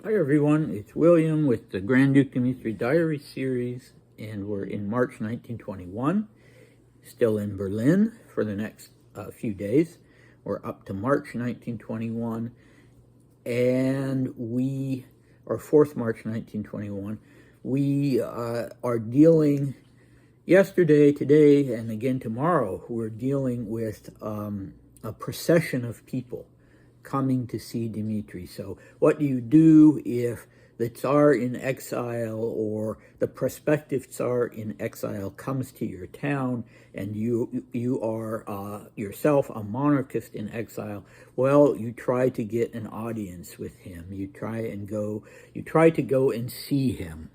Hi everyone, it's William with the Grand Duke Dmitri Diary series, and we're in March 1921, still in Berlin for the next few days. We're up to March 1921, and or 4th March 1921, we are dealing, yesterday, today, and again tomorrow, we're dealing with a procession of people coming to see Dmitri. So what do you do if the Tsar in exile or the prospective Tsar in exile comes to your town and you are yourself a monarchist in exile? Well, you try to get an audience with him. You try to go and see him.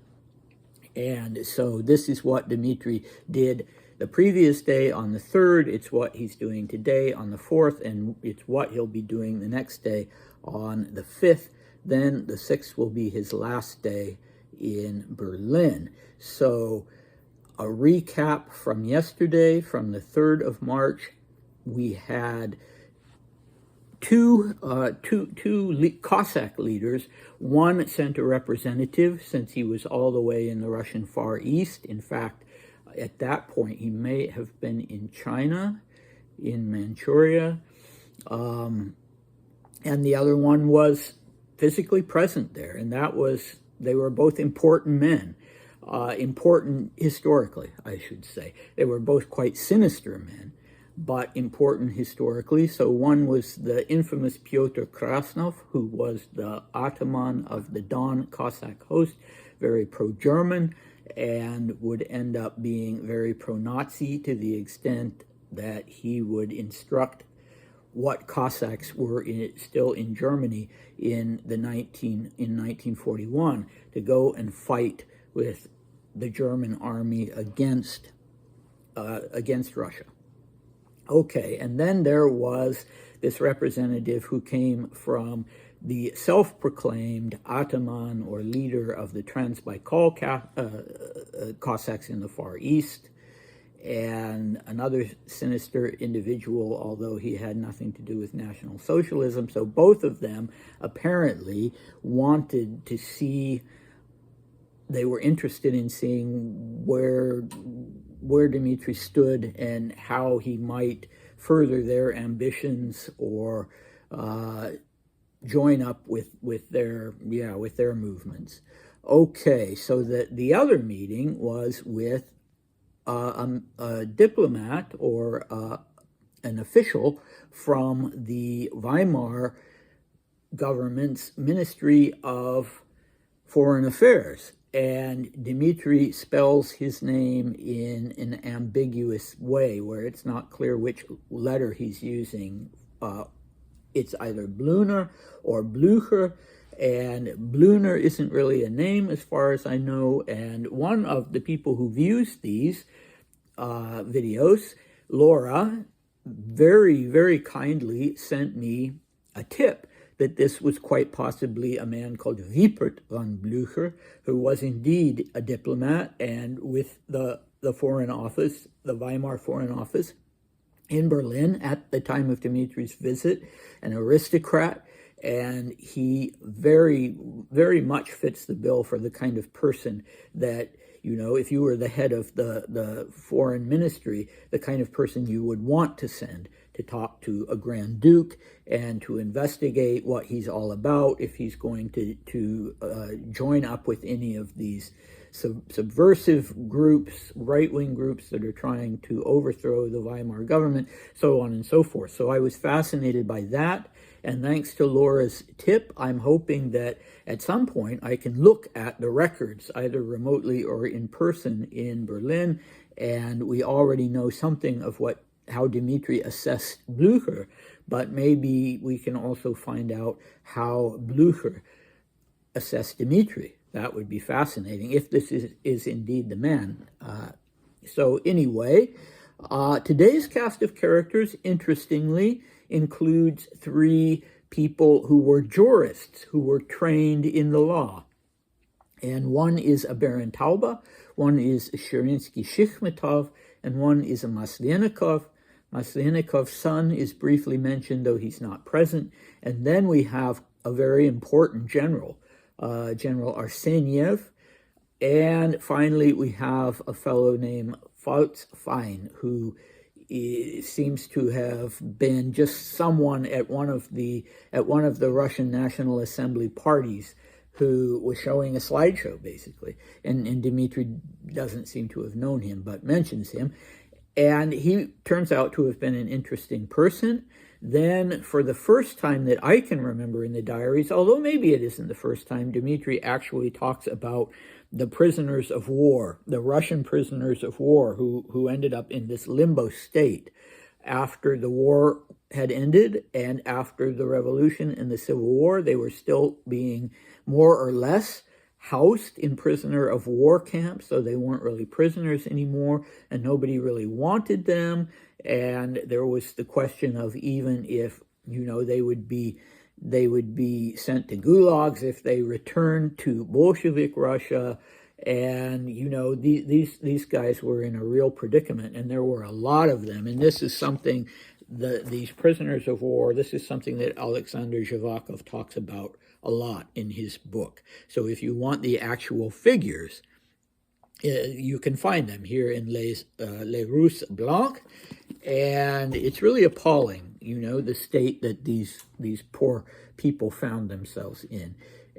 And so this is what Dmitri did the previous day on the 3rd. It's what he's doing today on the 4th, and it's what he'll be doing the next day on the 5th. Then the 6th will be his last day in Berlin. So a recap from yesterday, from the 3rd of March, we had two Cossack leaders. One sent a representative, since he was all the way in the Russian Far East. In fact, at that point, he may have been in China, in Manchuria, and the other one was physically present there, and they were both important men, important historically, I should say. They were both quite sinister men, but important historically. So one was the infamous Pyotr Krasnov, who was the ataman of the Don Cossack host, very pro-German, and would end up being very pro-Nazi to the extent that he would instruct what Cossacks were still in Germany in 1941 to go and fight with the German army against Russia. Okay, and then there was this representative who came from the self-proclaimed ataman or leader of the Transbaikal Cossacks in the Far East, and another sinister individual, although he had nothing to do with National Socialism. So both of them apparently wanted to see, they were interested in seeing where Dmitri stood and how he might further their ambitions or join up with their movements. Okay, so the other meeting was with a diplomat or an official from the Weimar government's Ministry of Foreign Affairs. And Dmitri spells his name in an ambiguous way, where it's not clear which letter he's using. It's either Bluner or Blücher, and Bluner isn't really a name as far as I know. And one of the people who views these videos, Laura, very, very kindly sent me a tip that this was quite possibly a man called Wiepert von Blücher, who was indeed a diplomat and with the Foreign Office, the Weimar Foreign Office in Berlin at the time of Dmitri's visit, an aristocrat, and he very, very much fits the bill for the kind of person that, you know, if you were the head of the foreign ministry, the kind of person you would want to send to talk to a Grand Duke and to investigate what he's all about, if he's going to join up with any of these subversive groups, right-wing groups that are trying to overthrow the Weimar government, so on and so forth. So I was fascinated by that, and thanks to Laura's tip, I'm hoping that at some point I can look at the records, either remotely or in person in Berlin, and we already know something of how Dmitri assessed Blücher, but maybe we can also find out how Blücher assessed Dmitri. That would be fascinating, if this is indeed the man. So anyway, today's cast of characters, interestingly, includes 3 people who were jurists, who were trained in the law. And one is a Baron Taube, one is a Sherinsky-Shikhmetov, and one is a Maslenikov. Maslenikov's son is briefly mentioned, though he's not present. And then we have a very important general, General Arseniev. And finally, we have a fellow named Fein, who seems to have been just someone at one of the Russian National Assembly parties who was showing a slideshow, basically. And Dmitri doesn't seem to have known him, but mentions him. And he turns out to have been an interesting person. Then, for the first time that I can remember in the diaries, although maybe it isn't the first time, Dmitri actually talks about the prisoners of war, the Russian prisoners of war who ended up in this limbo state after the war had ended and after the revolution and the Civil War. They were still being more or less housed in prisoner of war camps, so they weren't really prisoners anymore, and nobody really wanted them. And there was the question of even if, they would be sent to gulags if they returned to Bolshevik Russia. And, these guys were in a real predicament, and there were a lot of them. And this is something, these prisoners of war, this is something that Alexander Zhivakov talks about a lot in his book. So if you want the actual figures, you can find them here in Les Russes Blancs, and it's really appalling, the state that these poor people found themselves in.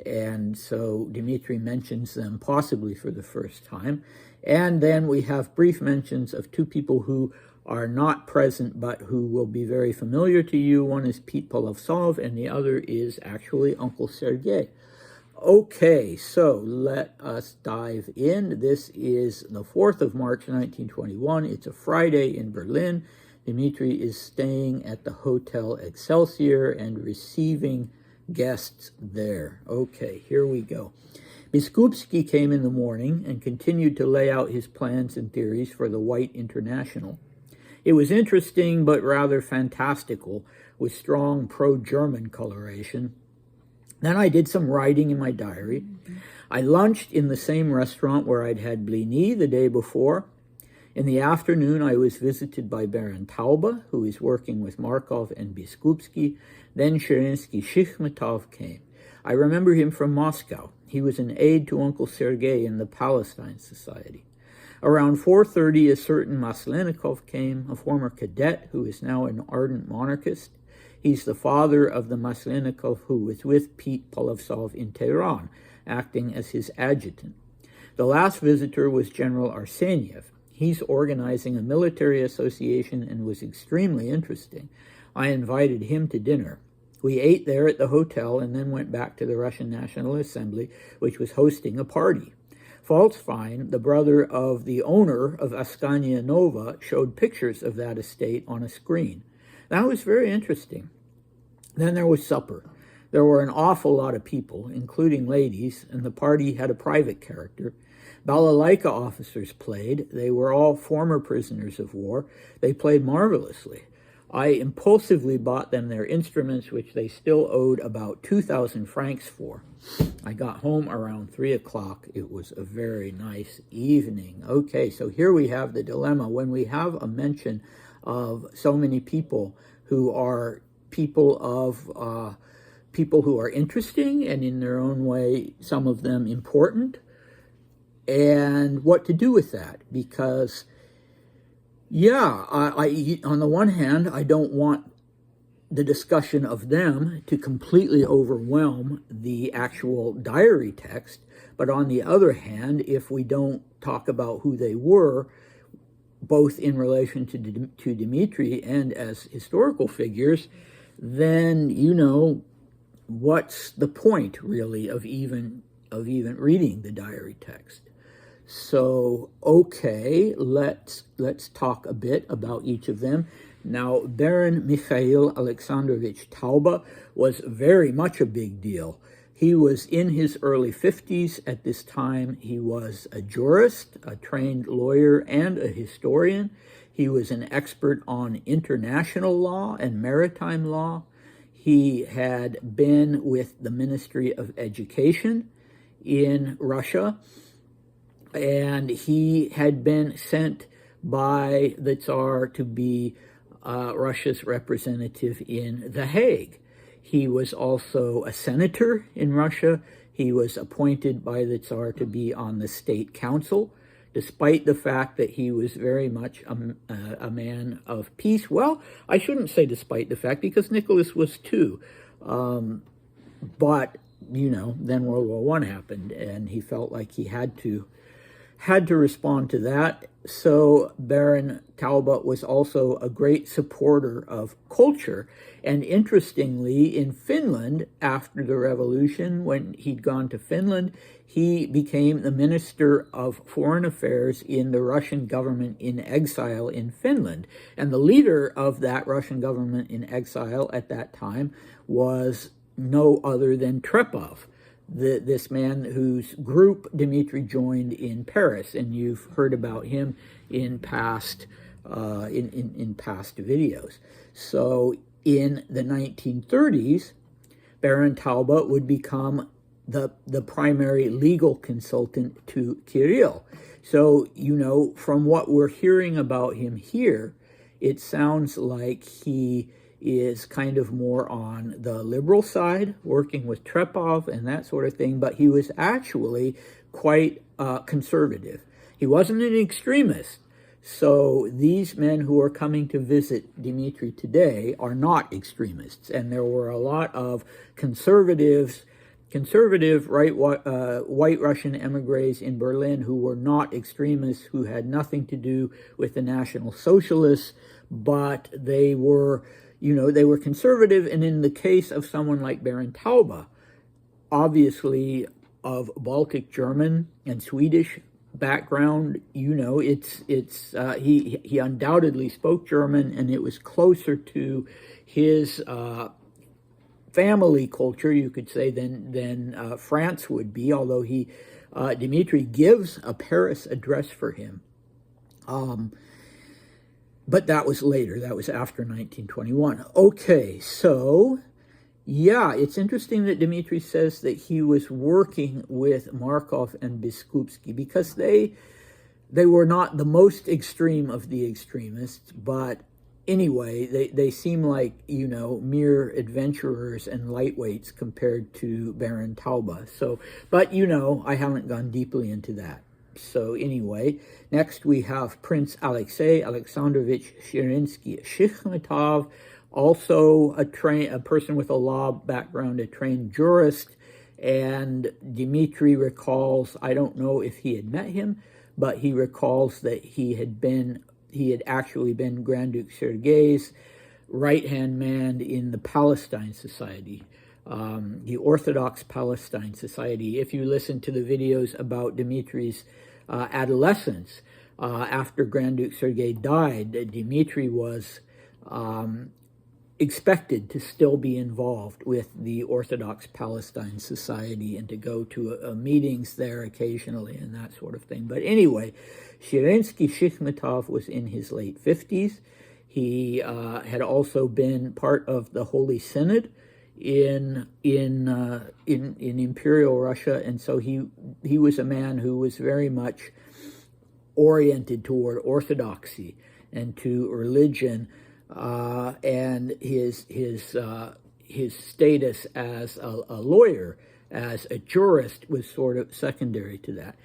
And so Dmitri mentions them possibly for the first time. And then we have brief mentions of two people who are not present but who will be very familiar to you. One is Pete Polovtsov, and the other is actually Uncle Sergei. Okay, so let us dive in. This is the 4th of March, 1921. It's a Friday in Berlin. Dmitri is staying at the Hotel Excelsior and receiving guests there. Okay, here we go. Biskupski came in the morning and continued to lay out his plans and theories for the White International. It was interesting but rather fantastical, with strong pro-German coloration. Then I did some writing in my diary. I lunched in the same restaurant where I'd had blini the day before. In the afternoon, I was visited by Baron Taube, who is working with Markov and Biskupski. Then Kerensky-Shikhmatov came. I remember him from Moscow. He was an aide to Uncle Sergei in the Palestine Society. Around 4:30, a certain Maslenikov came, a former cadet who is now an ardent monarchist. He's the father of the Maslenikov who was with Pete Polovtsov in Tehran, acting as his adjutant. The last visitor was General Arseniev. He's organizing a military association and was extremely interesting. I invited him to dinner. We ate there at the hotel and then went back to the Russian National Assembly, which was hosting a party. Fein, the brother of the owner of Askania Nova, showed pictures of that estate on a screen. That was very interesting. Then there was supper. There were an awful lot of people, including ladies, and the party had a private character. Balalaika officers played. They were all former prisoners of war. They played marvelously. I impulsively bought them their instruments, which they still owed about 2,000 francs for. I got home around 3 o'clock. It was a very nice evening. Okay, so here we have the dilemma. When we have a mention of so many people who are people who are interesting and in their own way, some of them important, and what to do with that, because I on the one hand, I don't want the discussion of them to completely overwhelm the actual diary text, but on the other hand, if we don't talk about who they were, both in relation to Dmitri and as historical figures, then, what's the point, really, of even reading the diary text? So, okay, let's talk a bit about each of them. Now, Baron Mikhail Alexandrovich Taube was very much a big deal. He was in his early 50s at this time. He was a jurist, a trained lawyer, and a historian. He was an expert on international law and maritime law. He had been with the Ministry of Education in Russia, and he had been sent by the Tsar to be Russia's representative in The Hague. He was also a senator in Russia. He was appointed by the Tsar to be on the state council, despite the fact that he was very much a man of peace. Well, I shouldn't say despite the fact, because Nicholas was too. But, you know, then World War I happened, and he felt like he had to respond to that. So Baron Talbot was also a great supporter of culture. And interestingly, in Finland, after the revolution, when he'd gone to Finland, he became the Minister of Foreign Affairs in the Russian government in exile in Finland. And the leader of that Russian government in exile at that time was no other than Trepov, this man whose group Dmitri joined in Paris, and you've heard about him in past in past videos. So in the 1930s, Baron Talbot would become the primary legal consultant to Kirill. So, you know, from what we're hearing about him here, it sounds like he is kind of more on the liberal side, working with Trepov and that sort of thing, but he was actually quite conservative. He wasn't an extremist. So these men who are coming to visit Dmitri today are not extremists, and there were a lot of conservative white Russian emigres in Berlin who were not extremists, who had nothing to do with the National Socialists, but they were, you know, they were conservative. And in the case of someone like Baron Talbot, obviously of Baltic German and Swedish background, you know, he undoubtedly spoke German, and it was closer to his family culture, you could say, than France would be, although Dmitri gives a Paris address for him. But that was later. That was after 1921. Okay, so, yeah, it's interesting that Dmitri says that he was working with Markov and Biskupski, because they were not the most extreme of the extremists, but anyway, they seem like, you know, mere adventurers and lightweights compared to Baron Talbot. So, but, you know, I haven't gone deeply into that. So anyway, next we have Prince Alexei Alexandrovich Shirinsky-Shikhmatov, also a person with a law background, a trained jurist. And Dmitri recalls, I don't know if he had met him, but he recalls that he had actually been Grand Duke Sergei's right-hand man in the Palestine Society, the Orthodox Palestine Society. If you listen to the videos about Dmitri's adolescence, after Grand Duke Sergei died, Dmitri was expected to still be involved with the Orthodox Palestine Society and to go to meetings there occasionally and that sort of thing. But anyway, Shirinsky-Shikhmatov was in his late 50s. He had also been part of the Holy Synod in Imperial Russia, and so he was a man who was very much oriented toward orthodoxy and to religion, and his status as a lawyer, as a jurist, was sort of secondary to that.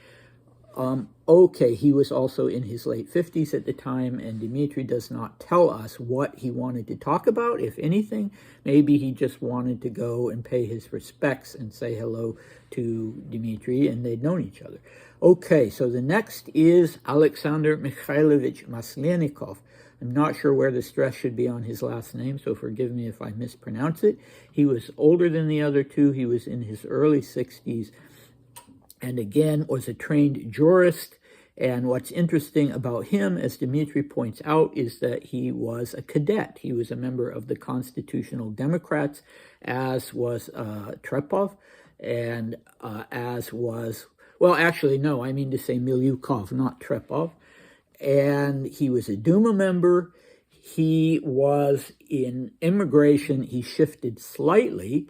Okay, he was also in his late 50s at the time, and Dmitri does not tell us what he wanted to talk about, if anything. Maybe he just wanted to go and pay his respects and say hello to Dmitri, and they'd known each other. Okay, so the next is Alexander Mikhailovich Maslenikov. I'm not sure where the stress should be on his last name, so forgive me if I mispronounce it. He was older than the other two. He was in his early 60s, and again was a trained jurist. And what's interesting about him, as Dmitri points out, is that he was a cadet. He was a member of the Constitutional Democrats, as was Trepov, and as was, well, actually, no, I mean to say Milyukov, not Trepov. And he was a Duma member. He was in immigration. He shifted slightly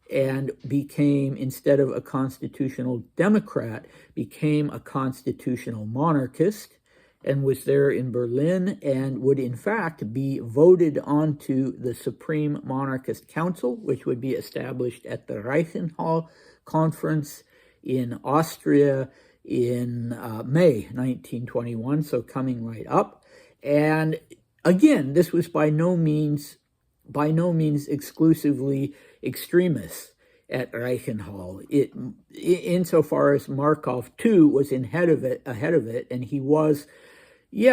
and became, instead of a constitutional Democrat, became a constitutional monarchist, and was there in Berlin, and would in fact be voted onto the Supreme Monarchist Council, which would be established at the Reichenhall conference in Austria in May 1921, so coming right up. And again, this was by no means exclusively extremists at Reichenhall. Insofar as Markov too was ahead of it, and he was, he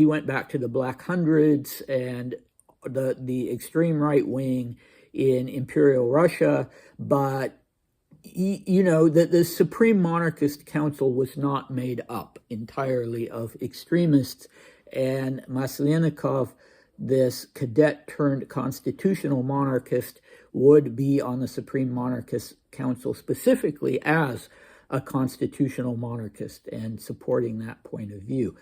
went back to the Black Hundreds and the extreme right wing in Imperial Russia, but the Supreme Monarchist Council was not made up entirely of extremists, and Maslenikov, this cadet turned constitutional monarchist, would be on the Supreme Monarchist Council specifically as a constitutional monarchist and supporting that point of view.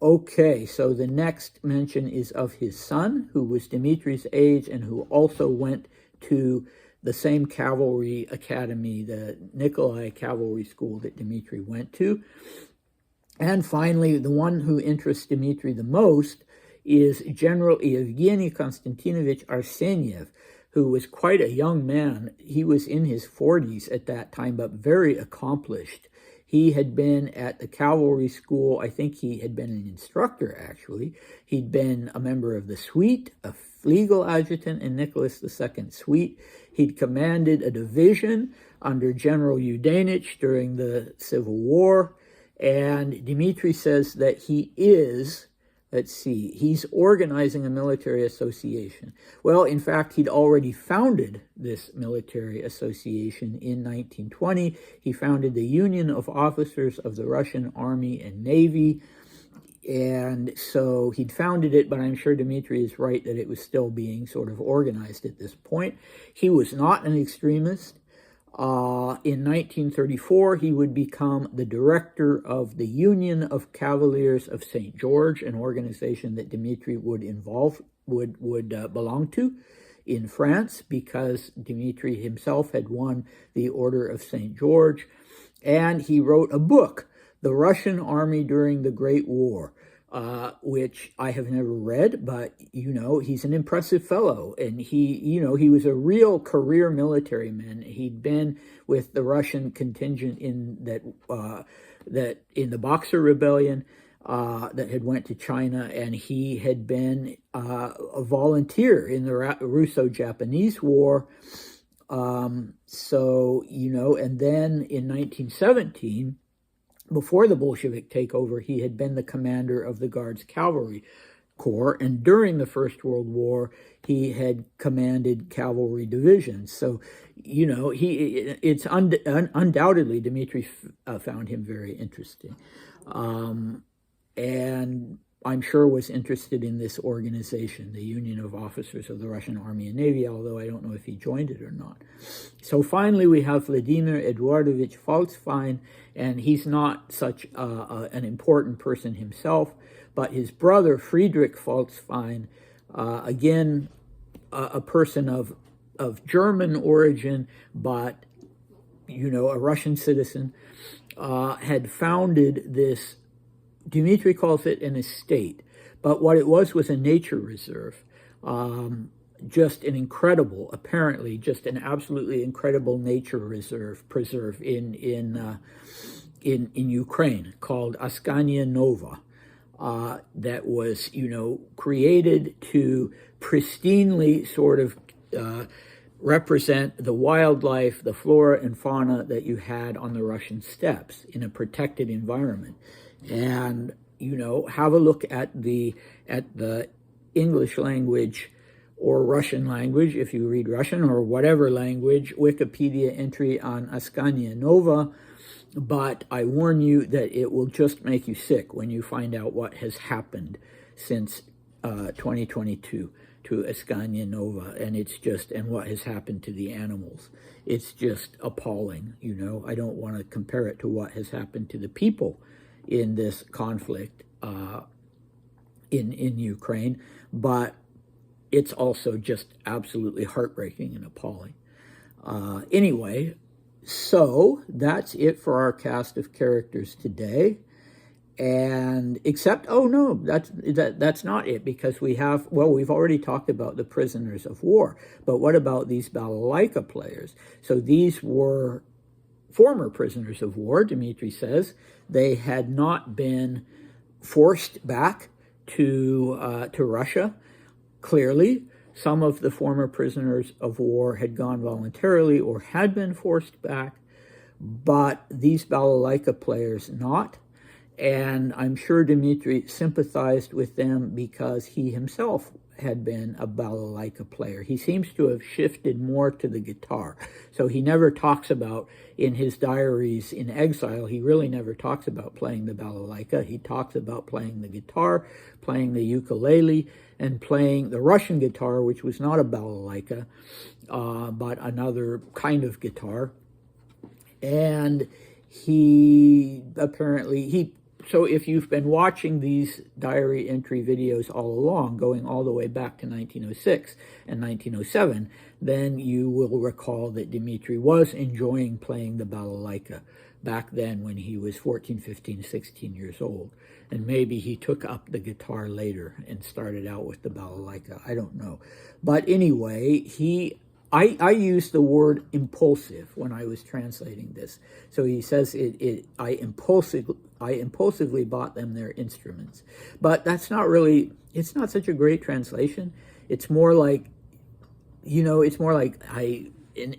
Okay, so the next mention is of his son, who was Dmitri's age and who also went to the same cavalry academy, the Nikolai Cavalry School that Dmitri went to. And finally, the one who interests Dmitri the most is General Yevgeny Konstantinovich Arseniev, who was quite a young man. He was in his 40s at that time, but very accomplished. He had been at the cavalry school. I think he had been an instructor, actually. He'd been a member of the suite, a Fliegel adjutant in Nicholas II's suite. He'd commanded a division under General Yudenich during the Civil War. And Dmitri says that he is, he's organizing a military association. Well, in fact, he'd already founded this military association in 1920. He founded the Union of Officers of the Russian Army and Navy. And so he'd founded it, but I'm sure Dmitri is right that it was still being sort of organized at this point. He was not an extremist. In 1934, he would become the director of the Union of Cavaliers of St. George, an organization that Dmitri would belong to in France, because Dmitri himself had won the Order of St. George. And he wrote a book, The Russian Army During the Great War, which I have never read, but, he's an impressive fellow. And he was a real career military man. He'd been with the Russian contingent in the Boxer Rebellion that had went to China, and he had been a volunteer in the Russo-Japanese War. And then in 1917, before the Bolshevik takeover, he had been the commander of the Guards Cavalry Corps, and during the First World War, he had commanded cavalry divisions. So, it's undoubtedly Dmitri found him very interesting, and I'm sure was interested in this organization, the Union of Officers of the Russian Army and Navy, although I don't know if he joined it or not. So finally, we have Vladimir Eduardovich Faltzfein, and he's not such an important person himself, but his brother, Friedrich Faltzfein, again, a person of German origin, but, a Russian citizen, had founded this. Dmitri calls it an estate, but what it was a nature reserve. Just an absolutely incredible nature preserve in Ukraine called Askania Nova, that was, created to pristinely sort of represent the wildlife, the flora and fauna that you had on the Russian steppes in a protected environment. And, have a look at the English language or Russian language, if you read Russian, or whatever language, Wikipedia entry on Askania Nova. But I warn you that it will just make you sick when you find out what has happened since 2022 to Askania Nova, and what has happened to the animals. It's just appalling, I don't want to compare it to what has happened to the people in this conflict in Ukraine, but it's also just absolutely heartbreaking and appalling. Anyway, so that's it for our cast of characters today. And except, oh no, that's not it, because we've already talked about the prisoners of war, but what about these balalaika players? So these were former prisoners of war, Dmitri says. They had not been forced back to Russia. Clearly, some of the former prisoners of war had gone voluntarily or had been forced back, but these balalaika players not. And I'm sure Dmitri sympathized with them because he himself had been a balalaika player. He seems to have shifted more to the guitar. So he never talks about, in his diaries in exile, he really never talks about playing the balalaika. He talks about playing the guitar, playing the ukulele, and playing the Russian guitar, which was not a balalaika, but another kind of guitar. And so if you've been watching these diary entry videos all along, going all the way back to 1906 and 1907, then you will recall that Dmitri was enjoying playing the balalaika back then when he was 14, 15, 16 years old. And maybe he took up the guitar later and started out with the balalaika. I don't know. But anyway, I used the word impulsive when I was translating this. So he says I impulsively bought them their instruments. But that's not really, it's not such a great translation. It's more like, in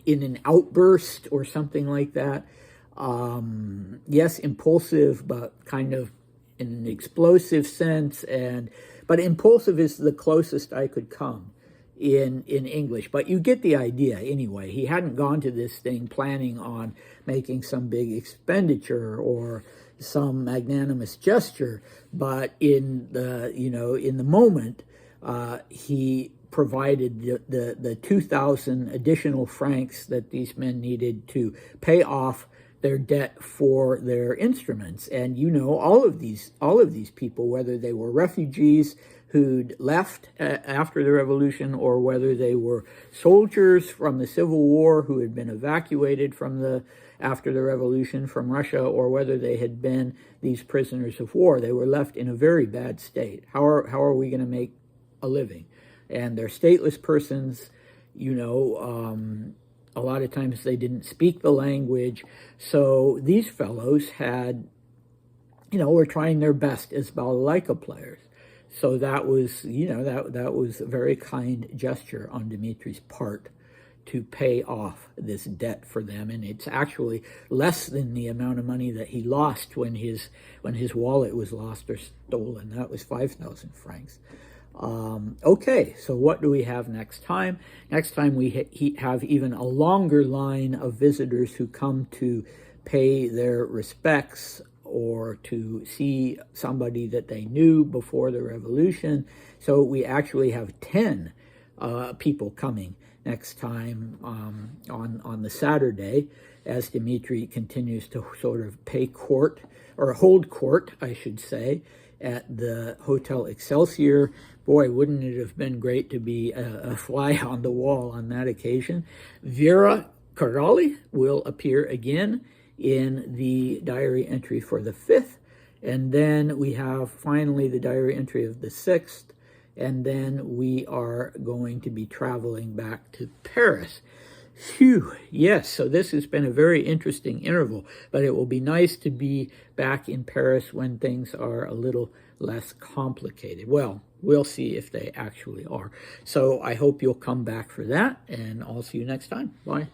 an outburst or something like that. Yes, impulsive, but kind of in an explosive sense. But impulsive is the closest I could come in English, but you get the idea anyway. He hadn't gone to this thing planning on making some big expenditure or some magnanimous gesture, but in the moment, he provided the 2,000 additional francs that these men needed to pay off their debt for their instruments. And all of these people, whether they were refugees who'd left after the revolution, or whether they were soldiers from the Civil War who had been evacuated after the revolution from Russia, or whether they had been these prisoners of war, they were left in a very bad state. How are we going to make a living? And they're stateless persons, a lot of times they didn't speak the language. So these fellows were trying their best as balalaika players. So that was, that was a very kind gesture on Dmitri's part to pay off this debt for them. And it's actually less than the amount of money that he lost when his wallet was lost or stolen. That was 5,000 francs. Okay, so what do we have next time? Next time we have even a longer line of visitors who come to pay their respects or to see somebody that they knew before the revolution. So we actually have 10 people coming next time on the Saturday, as Dmitri continues to sort of pay court, or hold court, I should say, at the Hotel Excelsior. Boy, wouldn't it have been great to be a fly on the wall on that occasion. Vera Karali will appear again in the diary entry for the 5th, and then we have finally the diary entry of the 6th, and then we are going to be traveling back to Paris. Phew, yes, so this has been a very interesting interval, but it will be nice to be back in Paris when things are a little less complicated. Well, we'll see if they actually are. So I hope you'll come back for that, and I'll see you next time. Bye.